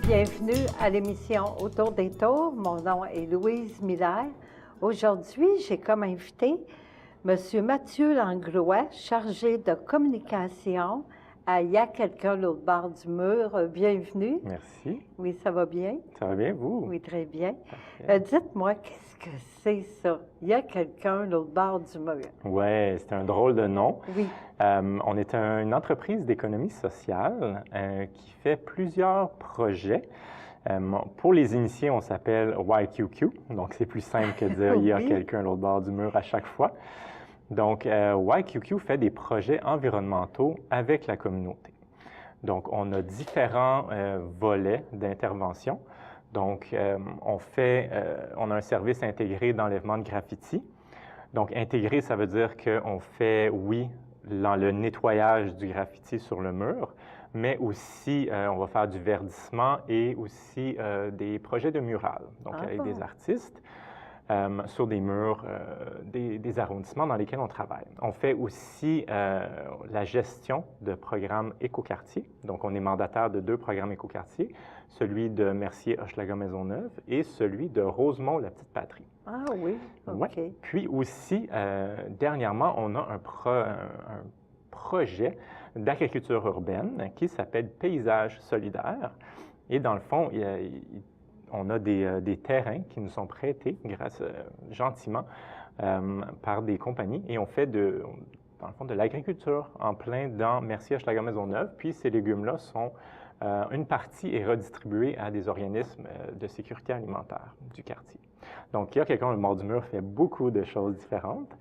Bienvenue à l'émission Autour des tours. Mon nom est Louise Miller. Aujourd'hui, j'ai comme invité M. Mathieu Langlois, chargé de communication à Il y a quelqu'un l'autre bord du mur. Bienvenue. Merci. Oui, ça va bien? Ça va bien, vous? Oui, très bien. Dites-moi, qu'est-ce que c'est ça? Il y a quelqu'un l'autre bord du mur. Oui, c'est un drôle de nom. Oui. On est une entreprise d'économie sociale qui fait plusieurs projets. Pour les initiés, on s'appelle YQQ, donc c'est plus simple que de dire il y a quelqu'un à l'autre bord du mur à chaque fois. Donc, YQQ fait des projets environnementaux avec la communauté. Donc, on a différents volets d'intervention. Donc, on a un service intégré d'enlèvement de graffiti. Donc, intégré, ça veut dire qu'on fait, oui, le nettoyage du graffiti sur le mur, mais aussi, on va faire du verdissement et aussi des projets de mural, donc avec des artistes sur des murs, des arrondissements dans lesquels on travaille. On fait aussi la gestion de programmes écoquartiers. Donc, on est mandataire de 2 programmes écoquartiers, celui de Mercier-Hochelaga-Maisonneuve et celui de Rosemont-la-Petite-Patrie. Ah oui, OK. Ouais. Puis aussi, dernièrement, on a un projet d'agriculture urbaine qui s'appelle Paysage solidaire. Et dans le fond, on a des terrains qui nous sont prêtés gentiment par des compagnies et on fait dans le fond, de l'agriculture en plein dans Mercier-Hochelaga-Maisonneuve. Puis ces légumes-là sont, une partie est redistribuée à des organismes de sécurité alimentaire du quartier. Donc, il y a quelqu'un, le bord du mur fait beaucoup de choses différentes,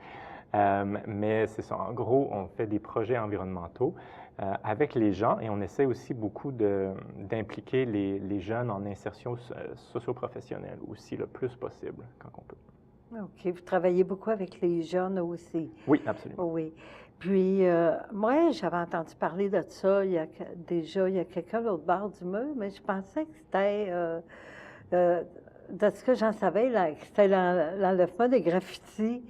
mais c'est ça. En gros, on fait des projets environnementaux avec les gens et on essaie aussi beaucoup d'impliquer les jeunes en insertion socio-professionnelle aussi le plus possible quand on peut. OK. Vous travaillez beaucoup avec les jeunes aussi. Oui, absolument. Oui. Puis, moi, j'avais entendu parler de ça il y a quelqu'un à l'autre bord du mur, mais je pensais que c'était, de ce que j'en savais, c'était l'enlèvement des graffitis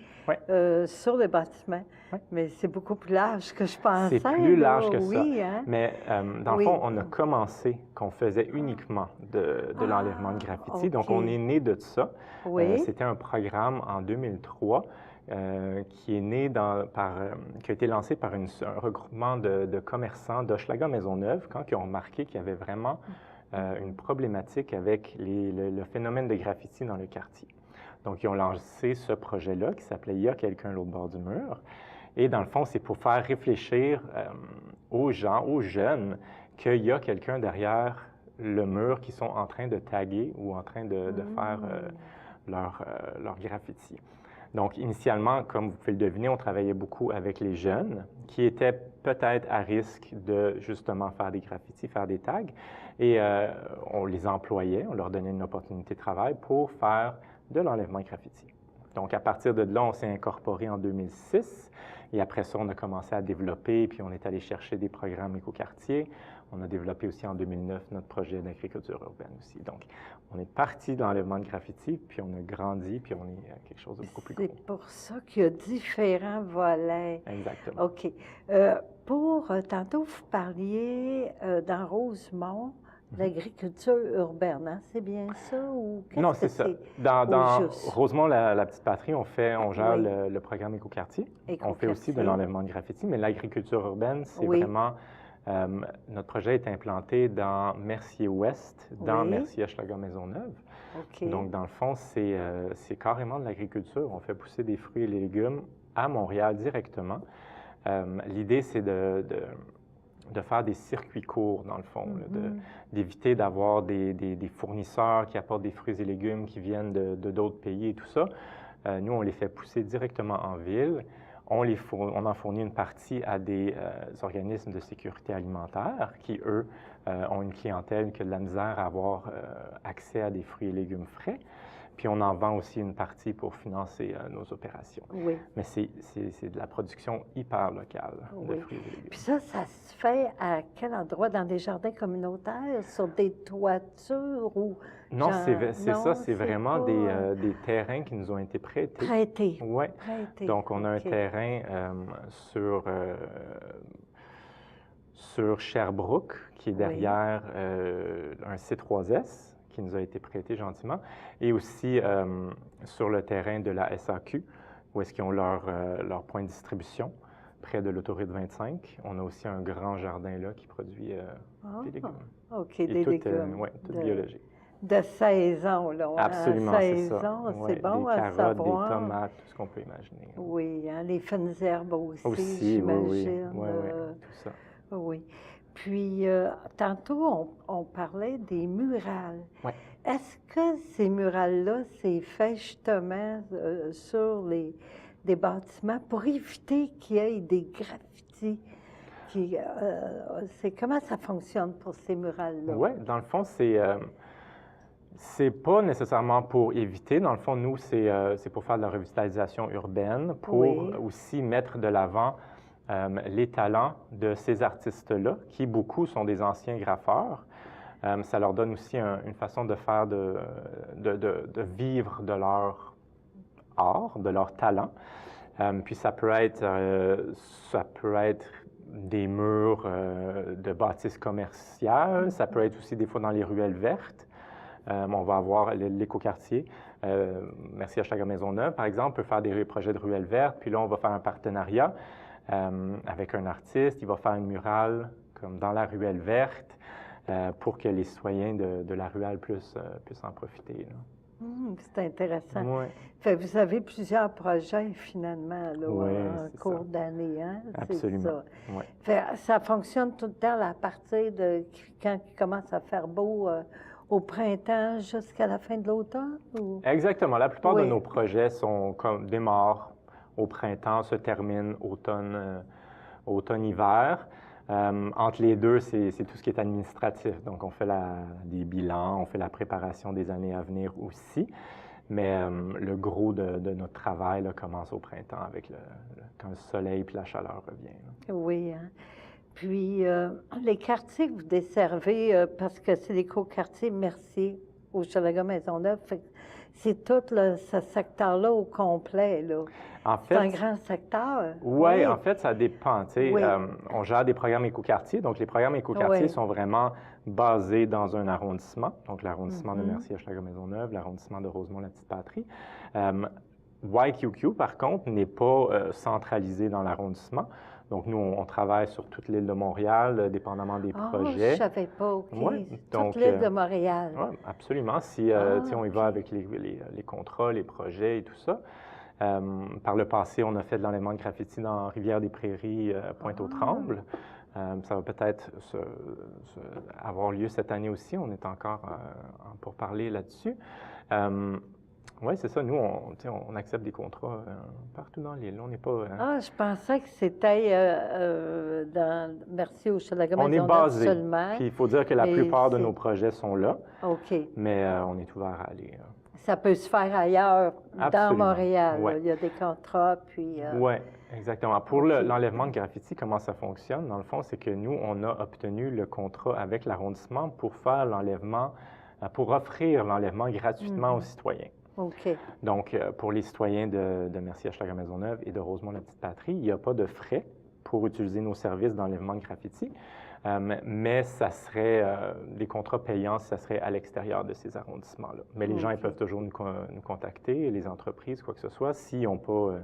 sur les bâtiments. Oui. Mais c'est beaucoup plus large que je pensais. C'est plus large que ça. Oui, hein? Mais dans le fond, on a commencé qu'on faisait uniquement de l'enlèvement de graffiti. Okay. Donc, on est né de ça. Oui. C'était un programme en 2003 qui est né qui a été lancé par un regroupement de commerçants d'Hochelaga-Maisonneuve quand ils ont remarqué qu'il y avait vraiment une problématique avec le phénomène de graffiti dans le quartier. Donc, ils ont lancé ce projet-là qui s'appelait « Il y a quelqu'un à l'autre bord du mur ». Et dans le fond, c'est pour faire réfléchir aux gens, aux jeunes, qu'il y a quelqu'un derrière le mur qui sont en train de taguer ou en train de faire leur graffiti. Donc, initialement, comme vous pouvez le deviner, on travaillait beaucoup avec les jeunes qui étaient peut-être à risque de justement faire des graffitis, faire des tags. Et on les employait, on leur donnait une opportunité de travail pour faire de l'enlèvement de graffiti. Donc, à partir de là, on s'est incorporé en 2006. Et après ça, on a commencé à développer, puis on est allé chercher des programmes écoquartiers. On a développé aussi en 2009 notre projet d'agriculture urbaine aussi. Donc, on est parti de l'enlèvement de graffiti, puis on a grandi, puis on est quelque chose de beaucoup plus gros. C'est pour ça qu'il y a différents volets. Exactement. OK. Tantôt, vous parliez dans Rosemont, l'agriculture urbaine, hein? C'est bien ça? Ou non, c'est ça. Dans Rosemont, la Petite Patrie, on gère le programme écoquartier. On fait aussi de l'enlèvement de graffiti, mais l'agriculture urbaine, c'est vraiment... notre projet est implanté dans Mercier-Ouest, dans Mercier-Hochelaga-Maisonneuve. Okay. Donc, dans le fond, c'est carrément de l'agriculture. On fait pousser des fruits et des légumes à Montréal directement. L'idée, c'est de faire des circuits courts, dans le fond, d'éviter d'avoir des fournisseurs qui apportent des fruits et légumes qui viennent de d'autres pays et tout ça. Nous, on les fait pousser directement en ville. On en fournit une partie à des organismes de sécurité alimentaire qui, eux, ont une clientèle qui a de la misère à avoir accès à des fruits et légumes frais. Puis on en vend aussi une partie pour financer nos opérations. Oui. Mais c'est de la production hyper locale de fruits et légumes. Puis ça se fait à quel endroit? Dans des jardins communautaires, sur des toitures ou... Non, c'est vraiment des terrains qui nous ont été prêtés. Prêtés? Oui. Prêtés. Donc, on a un terrain sur Sherbrooke, qui est Oui. derrière un C3S, qui nous a été prêté gentiment, et aussi sur le terrain de la SAQ, où est-ce qu'ils ont leur point de distribution, près de l'autoroute 25. On a aussi un grand jardin là qui produit des légumes. OK, Et des tout, légumes. ouais, tout biologique. De saison, là. Absolument, c'est ça. Saison, Ouais, c'est bon des à carottes, des savoir. tomates, tout ce qu'on peut imaginer. Oui, hein, les fines herbes aussi, Aussi, oui, j'imagine. oui, tout ça. Oui. Puis, tantôt, on parlait des murales. Ouais. Est-ce que ces murales-là, c'est fait justement sur des bâtiments pour éviter qu'il y ait des graffitis? Comment ça fonctionne pour ces murales-là? Oui, dans le fond, c'est pas nécessairement pour éviter. Dans le fond, nous, c'est pour faire de la revitalisation urbaine, pour Oui. aussi mettre de l'avant les talents de ces artistes-là, qui beaucoup sont des anciens graffeurs. Ça leur donne aussi une façon de faire, de vivre de leur art, de leur talent. Puis ça peut être des murs de bâtisses commerciales, ça peut être aussi des fois dans les ruelles vertes. On va avoir l'écoquartier. Merci Hochelaga Maisonneuve, par exemple, peut faire des projets de ruelles vertes. Puis là, on va faire un partenariat avec un artiste. Il va faire une murale comme dans la ruelle verte pour que les citoyens de la ruelle puissent en profiter. C'est intéressant. Oui. Fait, vous avez plusieurs projets, finalement, là, en cours d'année, hein? Absolument. C'est ça. Ouais. Fait, ça fonctionne tout le temps à partir de quand il commence à faire beau au printemps jusqu'à la fin de l'automne? Ou... Exactement. La plupart de nos projets démarrent au printemps, se terminent automne-hiver. Entre les deux, c'est tout ce qui est administratif. Donc, on fait des bilans, on fait la préparation des années à venir aussi. Mais le gros de notre travail là, commence au printemps avec quand le soleil et la chaleur revient. Là. Oui. Hein? Puis, les quartiers que vous desservez, parce que c'est l'écoquartier Mercier au Hochelaga Maisonneuve, c'est tout ce secteur-là au complet, là. En fait, c'est un grand secteur. Oui, en fait, ça dépend. Oui. On gère des programmes écoquartiers. Donc, les programmes écoquartiers sont vraiment basés dans un arrondissement. Donc, l'arrondissement de Mercier, Hochelaga Maisonneuve, l'arrondissement de Rosemont-la-Petite-Patrie. YQQ, par contre, n'est pas centralisé dans l'arrondissement. Donc, nous, on travaille sur toute l'île de Montréal, dépendamment des projets. Je ne savais pas, OK. Ouais, toute l'île de Montréal. Oui, absolument. Si on y va avec les contrats, les projets et tout ça. Par le passé, on a fait de l'enlèvement de graffiti dans Rivière-des-Prairies, Pointe-aux-Trembles. Ça va peut-être avoir lieu cette année aussi. On est encore pour parler là-dessus. Oui, c'est ça. Nous, on accepte des contrats partout dans l'île. On n'est pas... je pensais que c'était dans Mercier au Hochelaga On est basé. Seulement. Puis il faut dire que la plupart de nos projets sont là. OK. Mais on est ouvert à aller... Ça peut se faire ailleurs, dans Montréal. Ouais. Il y a des contrats, puis... Oui, exactement. Pour l'enlèvement de graffiti, comment ça fonctionne? Dans le fond, c'est que nous, on a obtenu le contrat avec l'arrondissement pour faire l'enlèvement, pour offrir l'enlèvement gratuitement aux citoyens. OK. Donc, pour les citoyens de Mercier, Hochelaga Maisonneuve et de Rosemont-la-Petite-Patrie, il n'y a pas de frais pour utiliser nos services d'enlèvement de graffiti. Mais ça serait des contrats payants, ça serait à l'extérieur de ces arrondissements-là. Mais les gens, ils peuvent toujours nous contacter, les entreprises, quoi que ce soit, s'ils n'ont pas...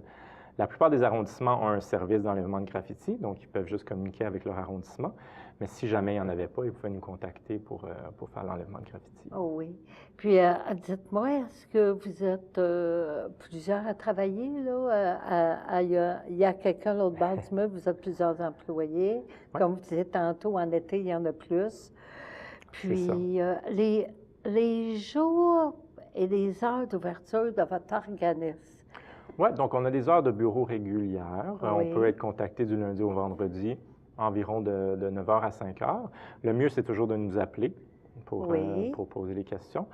la plupart des arrondissements ont un service d'enlèvement de graffiti, donc ils peuvent juste communiquer avec leur arrondissement. Mais si jamais il n'y en avait pas, ils pouvaient nous contacter pour faire l'enlèvement de graffiti. Oh oui. Puis, dites-moi, est-ce que vous êtes plusieurs à travailler, là? Il y a quelqu'un à l'autre bord du meuble, vous êtes plusieurs employés. Ouais. Comme vous disiez tantôt, en été, il y en a plus. Puis, les jours et les heures d'ouverture de votre organisme. Oui, donc on a des heures de bureau régulières. On peut être contacté du lundi au vendredi, environ de 9h à 5h. Le mieux, c'est toujours de nous appeler pour poser les questions.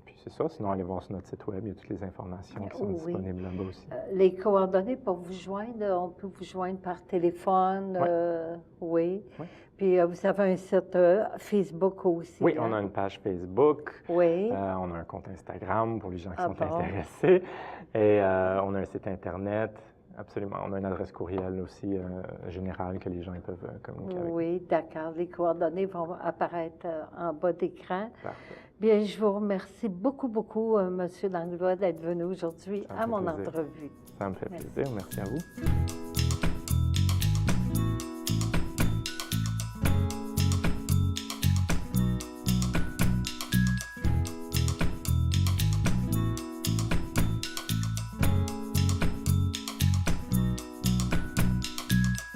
Puis c'est ça. Sinon, allez voir sur notre site web. Il y a toutes les informations qui sont disponibles là-bas aussi. Les coordonnées pour vous joindre, on peut vous joindre par téléphone. Oui. Puis vous avez un site Facebook aussi. Oui, on a une page Facebook. Oui. On a un compte Instagram pour les gens qui sont intéressés. Et on a un site Internet. absolument. On a une adresse courriel aussi générale que les gens ils peuvent communiquer avec. Oui, d'accord. Les coordonnées vont apparaître en bas d'écran. Parfait. Bien, je vous remercie beaucoup, beaucoup, M. Langlois, d'être venu aujourd'hui Ça me à fait mon plaisir. entrevue. Ça me fait Merci. plaisir. Merci à vous.